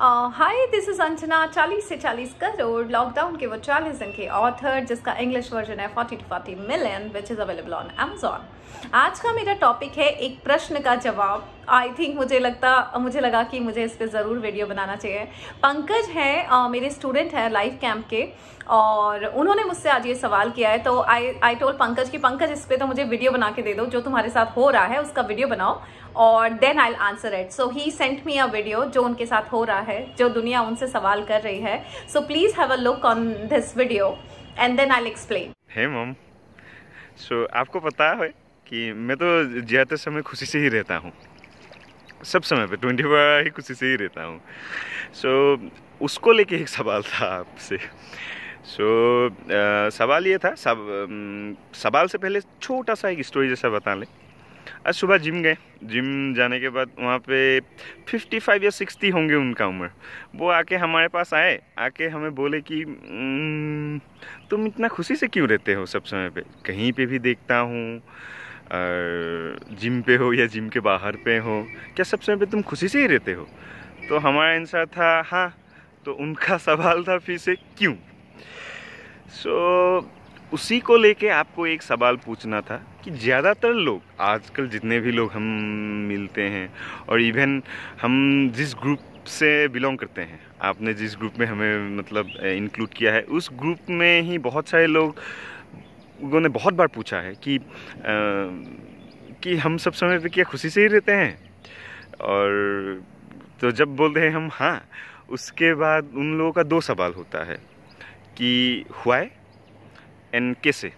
Hi, this is Anjana. 40 से 40 crore lockdown के वो 40 दिन के ऑथर, जिसका इंग्लिश वर्जन है 40 to 40 million, which is available on Amazon. आज का मेरा टॉपिक है एक प्रश्न का जवाब। आई थिंक मुझे लगा कि मुझे इस पर ज़रूर वीडियो बनाना चाहिए। पंकज हैं, मेरे स्टूडेंट हैं लाइफ कैंप के, और उन्होंने मुझसे आज ये सवाल किया है। तो आई टोल्ड पंकज कि पंकज, इस पे तो मुझे वीडियो बना के दे दो, जो तुम्हारे साथ हो रहा है उसका वीडियो बनाओ और then I answer it. So he sent me a video जो उनके साथ हो रहा है, जो दुनिया उनसे सवाल कर रही है। So please have a look on this video and then I explain. Hey mum, so आपको पता है कि मैं तो ज़्यादातर समय खुशी से ही रहता हूँ। सब समय पे 24 ही खुशी से ही रहता हूँ। सो उसको लेके एक सवाल था आपसे। सवाल ये था, सवाल से पहले छोटा सा एक स्टोरी जैसा बता लें। आज सुबह जिम गए। जिम जाने के बाद वहाँ पे 55 या 60 होंगे उनका उम्र। वो आके हमारे पास आके हमें बोले कि तुम इतना खुशी से क्यों रहते हो सब समय पे? कहीं पे भी देखता हूँ, जिम पे हो या जिम के बाहर पे हो, क्या सब समय पे तुम खुशी से ही रहते हो? तो हमारा आंसर था हाँ। तो उनका सवाल था फिर से क्यों। उसी को लेके आपको एक सवाल पूछना था कि ज़्यादातर लोग आजकल, जितने भी लोग हम मिलते हैं, और इवन हम जिस ग्रुप से बिलोंग करते हैं, आपने जिस ग्रुप में हमें मतलब इंक्लूड किया है, उस ग्रुप में ही बहुत सारे लोगों ने बहुत बार पूछा है कि हम सब समय पे क्या खुशी से ही रहते हैं? और तो जब बोलते हैं हम हाँ, उसके बाद उन लोगों का 2 सवाल होता है कि व्हाई एंड कैसे।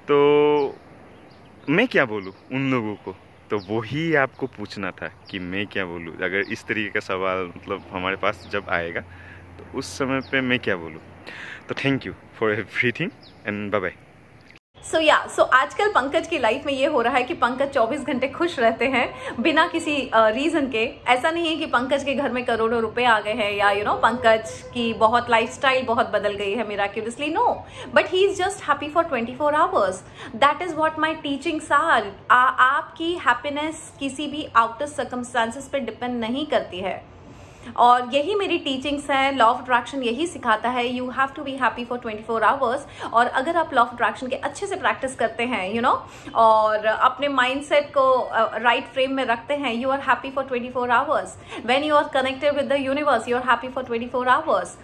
तो मैं क्या बोलूँ उन लोगों को? तो वही आपको पूछना था कि मैं क्या बोलूँ। अगर इस तरीके का सवाल मतलब हमारे पास जब आएगा तो उस समय पे मैं क्या बोलूँ। तो thank you for everything and bye bye. So आजकल पंकज की लाइफ में ये हो रहा है कि पंकज 24 घंटे खुश रहते हैं बिना किसी रीजन के। ऐसा नहीं है कि पंकज के घर में करोड़ों रुपए आ गए हैं या पंकज की बहुत लाइफस्टाइल बहुत बदल गई है miraculously. No, but he is just happy for 24 hours. That is what my teachings are. आपकी हैप्पीनेस किसी भी आउटर सर्कमस्टांसेस पे डिपेंड नहीं करती है, और यही मेरी टीचिंग्स है। लॉ ऑफ अट्रैक्शन यही सिखाता है, you have to be happy for 24 hours. और अगर आप लॉ ऑफ अट्रैक्शन के अच्छे से प्रैक्टिस करते हैं और अपने माइंडसेट को राइट फ्रेम में रखते हैं, you are happy for 24 hours. When you are connected with the universe, you are happy for 24 hours.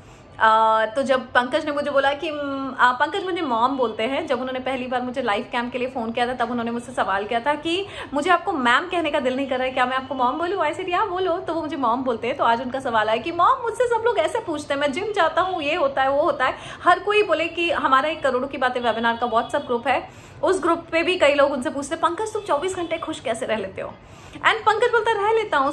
तो जब पंकज ने मुझे बोला कि पंकज मुझे मॉम बोलते हैं, जब उन्होंने पहली बार मुझे लाइफ कैंप के लिए फ़ोन किया था, तब उन्होंने मुझसे सवाल किया था कि मुझे आपको मैम कहने का दिल नहीं कर रहा है, क्या मैं आपको मॉम बोलूँ? आई सेड या बोलो। तो वो मुझे मॉम बोलते हैं। तो आज उनका सवाल है कि मॉम, मुझसे सब लोग ऐसे पूछते हैं, मैं जिम जाता हूँ, ये होता है वो होता है। हर कोई बोले कि हमारा एक करोड़ों की बातें वेबिनार का व्हाट्सएप ग्रुप है, उस ग्रुप पे भी कई लोग उनसे पूछते हैं पंकज तुम 24 घंटे खुश कैसे रह लेते हो? एंड पंकज बोलता रह लेता हूँ।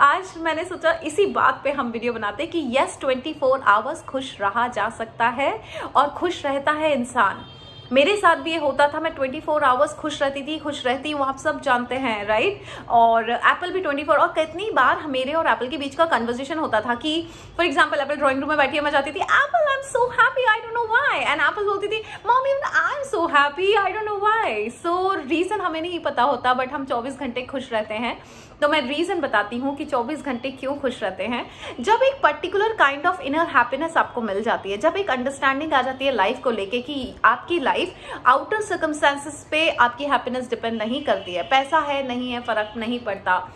आज मैंने सोचा इसी बात पे हम वीडियो बनाते कि यस, 24 आवर्स खुश रहा जा सकता है और खुश रहता है इंसान। मेरे साथ भी ये होता था, मैं 24 आवर्स खुश रहती हूँ, आप सब जानते हैं, राइट? और एप्पल भी 24। और कितनी बार मेरे और एप्पल के बीच का कन्वर्सेशन होता था कि for example Apple drawing room में बैठी है, मैं जाती थी Apple I am so happy, I don't know why, and Apple बोलती थी mom even I am so happy, I don't know why. So reason हमें नहीं पता होता, बट हम 24 घंटे खुश रहते हैं। तो मैं रीजन बताती हूँ कि 24 घंटे क्यों खुश रहते हैं। जब एक particular kind of inner happiness आपको मिल जाती है, जब एक अंडरस्टैंडिंग आ जाती है लाइफ को लेके कि आपकी लाइफ आउटर सर्कमस्टेंसेस पे आपकी हैप्पीनेस डिपेंड नहीं करती है। पैसा है नहीं है फर्क नहीं पड़ता,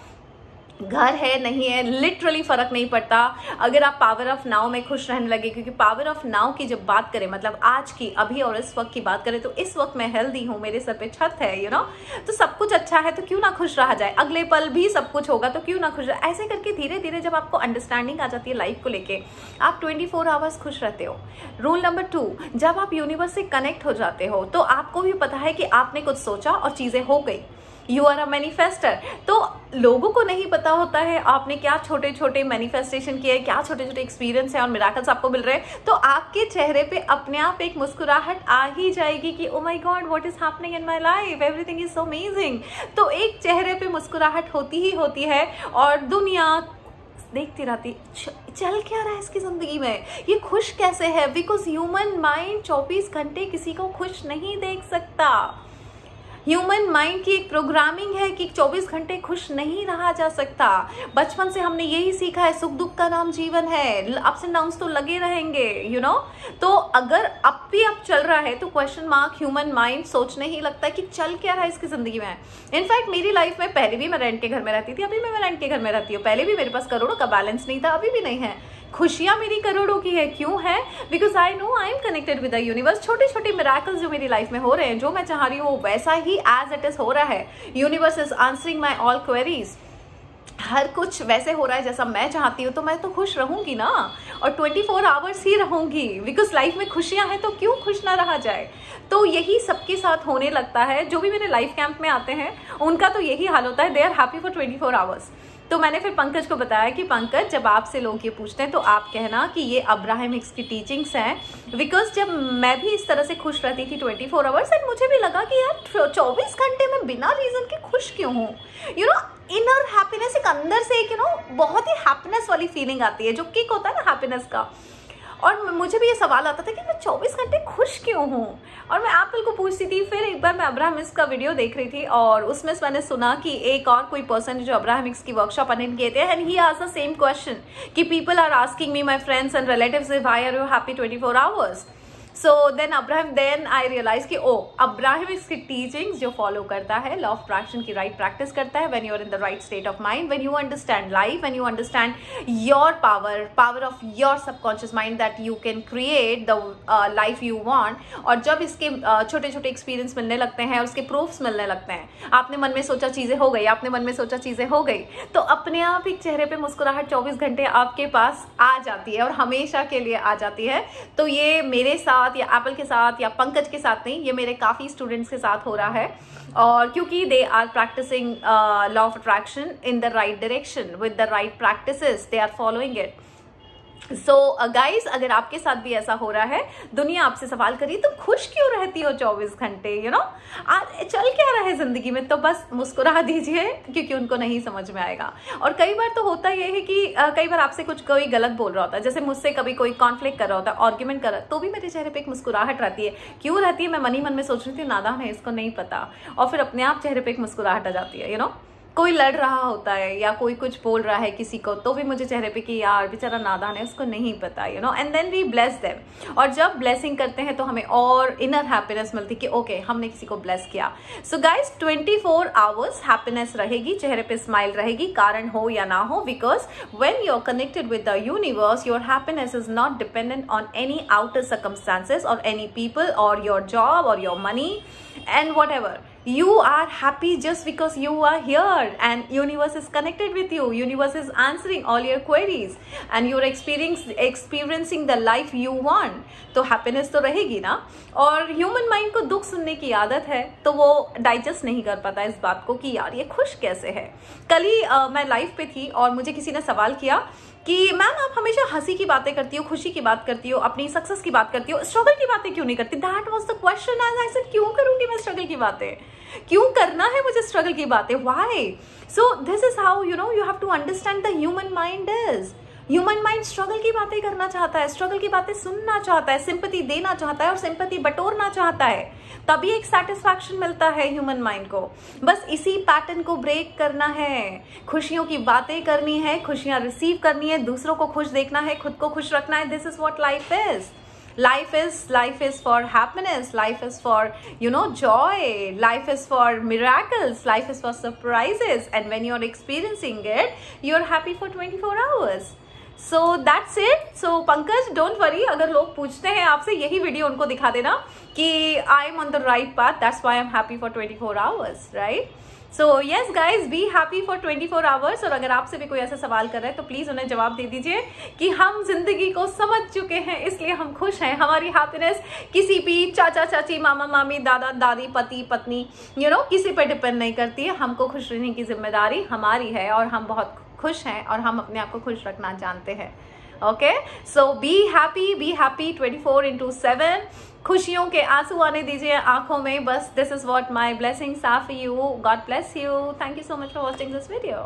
घर है नहीं है लिटरली फर्क नहीं पड़ता, अगर आप पावर ऑफ नाउ में खुश रहने लगे। क्योंकि पावर ऑफ नाउ की जब बात करें, मतलब आज की, अभी और इस वक्त की बात करें, तो इस वक्त मैं हेल्दी हूँ, मेरे सर पे छत है, तो सब कुछ अच्छा है, तो क्यों ना खुश रहा जाए। अगले पल भी सब कुछ होगा, तो क्यों ना खुश रहा। ऐसे करके धीरे धीरे जब आपको अंडरस्टैंडिंग आ जाती है लाइफ को लेके, आप 24 आवर्स खुश रहते हो। रूल नंबर 2, जब आप यूनिवर्स से कनेक्ट हो जाते हो, तो आपको भी पता है कि आपने कुछ सोचा और चीजें हो गई। You are a manifester. तो लोगों को नहीं पता होता है आपने क्या छोटे छोटे मैनिफेस्टेशन किए, क्या छोटे छोटे एक्सपीरियंस है और मिराकल्स आपको मिल रहे हैं। तो आपके चेहरे पे अपने आप एक मुस्कुराहट आ ही जाएगी कि oh my God what is happening in my life, everything is so amazing. तो एक चेहरे पे मुस्कुराहट होती ही होती है और दुनिया देखती रहती चल क्या रहा है इसकी जिंदगी में, ये खुश कैसे है। बिकॉज ह्यूमन माइंड 24 घंटे किसी को खुश नहीं देख सकता। ह्यूमन माइंड की एक प्रोग्रामिंग है कि 24 घंटे खुश नहीं रहा जा सकता। बचपन से हमने यही सीखा है, सुख दुख का नाम जीवन है, अप्स एंड डाउन्स तो लगे रहेंगे, यू नो। तो अगर अब भी अब चल रहा है तो क्वेश्चन मार्क ह्यूमन माइंड सोचने ही लगता है कि चल क्या रहा है इसकी जिंदगी में। इनफैक्ट मेरी लाइफ में पहले भी मैं रेंट के घर में रहती थी, अभी मैं रेंट के घर में रहती हूँ। पहले भी मेरे पास करोड़ों का बैलेंस नहीं था, अभी भी नहीं है। खुशियां मेरी करोड़ों की है, क्यों है? Because I know I am connected with the universe. छोटे छोटे मिराकल्स जो मेरी लाइफ में हो रहे हैं, जो मैं चाह रही हूँ वैसा ही एज इट इज हो रहा है। Universe is answering my all queries. हर कुछ वैसे हो रहा है जैसा मैं चाहती हूँ, तो मैं तो खुश रहूंगी ना, और 24 आवर्स ही रहूंगी। बिकॉज लाइफ में खुशियां हैं तो क्यों खुश ना रहा जाए। तो यही सबके साथ होने लगता है। जो भी मेरे लाइफ कैंप में आते हैं उनका तो यही हाल होता है, they are happy for 24 hours. तो मैंने फिर पंकज को बताया कि पंकज, जब आपसे लोग ये पूछते हैं तो आप कहना कि ये अब्राहम हिक्स की टीचिंग्स हैं। बिकॉज जब मैं भी इस तरह से खुश रहती थी 24 आवर्स, एंड मुझे भी लगा कि यार 24 घंटे में बिना रीजन के खुश क्यों हूँ। यू नो, इनर हैप्पीनेस, एक अंदर से एक बहुत ही हैप्पीनेस वाली फीलिंग आती है, जो किक होता है ना हैप्पीनेस का। और मुझे भी ये सवाल आता था कि मैं 24 घंटे खुश क्यों हूँ। और मैं एप्पल को पूछती थी। फिर एक बार मैं अब्राहम हिक्स का वीडियो देख रही थी और उसमें मैंने सुना कि एक और कोई पर्सन जो अब्राहम हिक्स की वर्कशॉप अटेंड किए थे, and he asked the same question कि people are asking me, my friends and relatives, why are you happy 24 hours. So then I realise कि अब्राहम हिक्स की टीचिंग्स जो follow करता है, law of attraction की right practice करता है, when you are in the right state of mind, when you understand life, when you understand your power of your subconscious mind, that you can create the life you want. और जब इसके छोटे छोटे experience मिलने लगते हैं और उसके प्रूफ्स मिलने लगते हैं, आपने मन में सोचा चीजें हो गई, आपने मन में सोचा चीजें हो गई, तो अपने आप एक चेहरे पे मुस्कुराहट 24 घंटे आपके पास आ जाती है और हमेशा के लिए आ जाती है। तो ये मेरे साथ या एप्पल के साथ या पंकज के साथ नहीं, ये मेरे काफी स्टूडेंट्स के साथ हो रहा है। और क्योंकि they are practising law of attraction in the right direction with the right practices, they are following it. So guys, अगर आपके साथ भी ऐसा हो रहा है, दुनिया आपसे सवाल करी तुम खुश क्यों रहती हो 24 घंटे, यू नो, चल क्या रहा है जिंदगी में, तो बस मुस्कुरा दीजिए, क्योंकि उनको नहीं समझ में आएगा। और कई बार तो होता यह है कि कई बार आपसे कुछ कोई गलत बोल रहा होता है, जैसे मुझसे कभी कोई कॉन्फ्लिक्ट कर रहा होता है, आर्ग्यूमेंट कर रहा है, तो भी मेरे चेहरे पे एक मुस्कुराहट रहती है। क्यों रहती है? मैं मन ही मन में सोच रही थी नादान है, इसको नहीं पता, और फिर अपने आप चेहरे पे एक मुस्कुराहट आ जाती है। यू नो, कोई लड़ रहा होता है या कोई कुछ बोल रहा है किसी को, तो भी मुझे चेहरे पे कि यार बेचारा नादान है, उसको नहीं पता, you know, and then we bless them. और जब ब्लेसिंग करते हैं तो हमें और इनर हैप्पीनेस मिलती कि ओके, हमने किसी को ब्लेस किया। सो गाइज, 24 आवर्स हैप्पीनेस रहेगी, चेहरे पे स्माइल रहेगी, कारण हो या ना हो, because when you are connected with the universe, your happiness is not dependent on any outer circumstances और एनी पीपल और योर जॉब और your money and whatever. You are happy just because you are here and universe is connected with you. Universe is answering all your queries and you're experiencing the life you want. तो happiness तो रहेगी ना। और human mind को दुख सुनने की आदत है, तो वो डाइजेस्ट नहीं कर पाता इस बात को कि यार ये खुश कैसे है। कल ही मैं लाइव पे थी और मुझे किसी ने सवाल किया कि मैम आप हमेशा हंसी की बातें करती हो, खुशी की बात करती हो, अपनी सक्सेस की बात करती हो, स्ट्रगल की बातें क्यों नहीं करती? That was the question and I said क्यों करूंगी मैं स्ट्रगल की बातें? क्यों करना है मुझे स्ट्रगल की बातें? Why? So this is how you have to understand the human mind is. Human mind struggle की बातें करना चाहता है, स्ट्रगल की बातें सुनना चाहता है, सिंपैथी देना चाहता है और सिंपैथी बटोरना चाहता है, तभी एक सेटिस्फैक्शन मिलता है ह्यूमन माइंड को। बस इसी पैटर्न को ब्रेक करना है, खुशियों की बातें करनी है, खुशियां रिसीव करनी है, दूसरों को खुश देखना है, खुद को खुश रखना है। This is what life is. Life is for happiness. Life is for, joy. Life is for miracles. Life is for surprises. And when you're experiencing it, you're happy for 24 hours. So that's it. So Pankaj, don't worry. अगर लोग पूछते हैं आपसे, यही video उनको दिखा देना कि I'm on the right path. That's why I'm happy for 24 hours, right? So yes guys, be happy for 24 hours. और अगर आपसे भी कोई ऐसा सवाल कर रहा है तो प्लीज उन्हें जवाब दे दीजिए कि हम जिंदगी को समझ चुके हैं, इसलिए हम खुश हैं। हमारी हैप्पीनेस किसी भी चाचा चाची, मामा मामी, दादा दादी, पति पत्नी, किसी पे डिपेंड नहीं करती है। हमको खुश रहने की जिम्मेदारी हमारी है और हम बहुत खुश हैं और हम अपने आप को खुश रखना जानते हैं। Okay, so be happy 24/7। खुशियों के आंसू आने दीजिए आंखों में, बस। This is what my blessings are for you. God bless you. Thank you so much for watching this video.